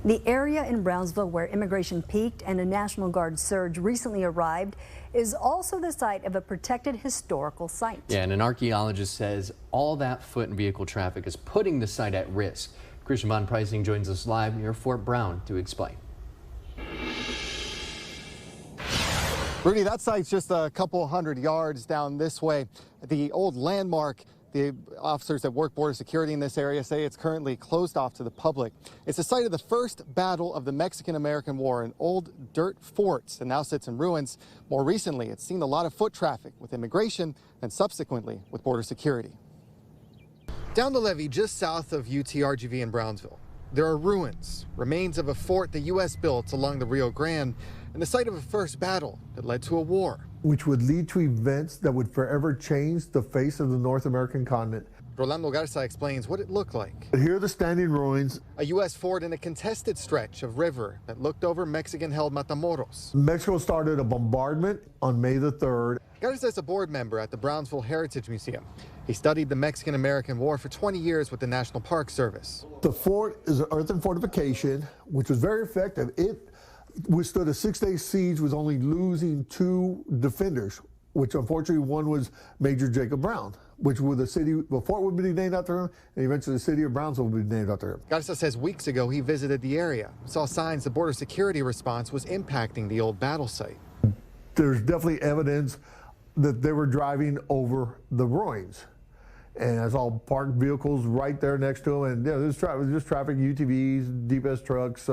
The area in Brownsville where immigration peaked and a National Guard surge recently arrived is also the site of a protected historical site. Yeah, and an archaeologist says all that foot and vehicle traffic is putting the site at risk. Christian Von Preissing joins us live near Fort Brown to explain. Rudy, that site's just a couple hundred yards down this way. The old landmark. The officers that work border security in this area say it's currently closed off to the public. It's the site of the first battle of the Mexican-American War, an old dirt fort that now sits in ruins. More recently, it's seen a lot of foot traffic with immigration and subsequently with border security. Down the levee just south of UTRGV in Brownsville, there are ruins, remains of a fort the U.S. built along the Rio Grande, and the site of a first battle that led to a war, which would lead to events that would forever change the face of the North American continent. Rolando Garza explains what it looked like. Here are the standing ruins. A U.S. fort in a contested stretch of river that looked over Mexican-held Matamoros. Mexico started a bombardment on May the 3rd. Garza is a board member at the Brownsville Heritage Museum. He studied the Mexican-American War for 20 years with the National Park Service. The fort is an earthen fortification, which was very effective. It withstood a 6-day siege with only losing 2 defenders, which unfortunately one was Major Jacob Brown, which would the fort would be named after him, and eventually the city of Brownsville would be named after him. Garza says weeks ago he visited the area, saw signs the border security response was impacting the old battle site. There's definitely evidence that they were driving over the ruins. And I saw parked vehicles right there next to them, and yeah, there's just traffic, UTVs, DPS trucks,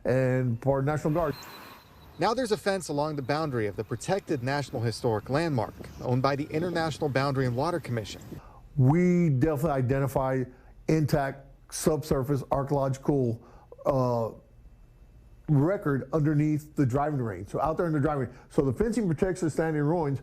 and part National Guard. Now there's a fence along the boundary of the protected National Historic Landmark, owned by the International Boundary and Water Commission. We definitely identify intact subsurface archaeological record underneath the driving range. So out there in the driving range. So the fencing protects the standing ruins,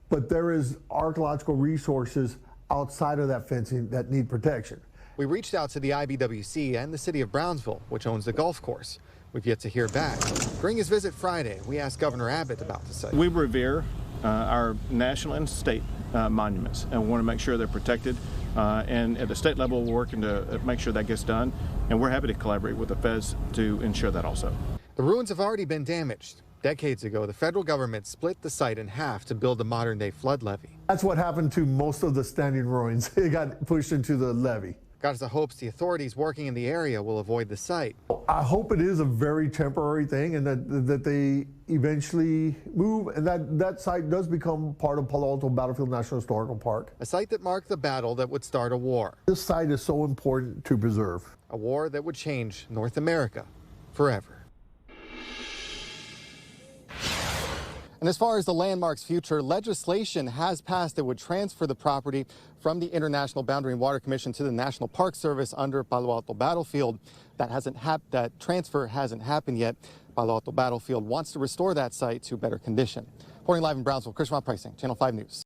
but there is archaeological resources outside of that fencing that need protection. We reached out to the IBWC and the city of Brownsville, which owns the golf course. We've yet to hear back. During his visit Friday, we asked Governor Abbott about the site. We revere our national and state monuments and want to make sure they're protected. And at the state level, we're working to make sure that gets done. And we're happy to collaborate with the feds to ensure that also. The ruins have already been damaged. Decades ago, the federal government split the site in half to build a modern-day flood levee. That's what happened to most of the standing ruins. It got pushed into the levee. Garza hopes the authorities working in the area will avoid the site. I hope it is a very temporary thing and that they eventually move and that site does become part of Palo Alto Battlefield National Historical Park. A site that marked the battle that would start a war. This site is so important to preserve. A war that would change North America forever. And as far as the landmark's future, legislation has passed that would transfer the property from the International Boundary and Water Commission to the National Park Service under Palo Alto Battlefield. That transfer hasn't happened yet. Palo Alto Battlefield wants to restore that site to better condition. Reporting live in Brownsville, Christian Von Preissing, Channel 5 News.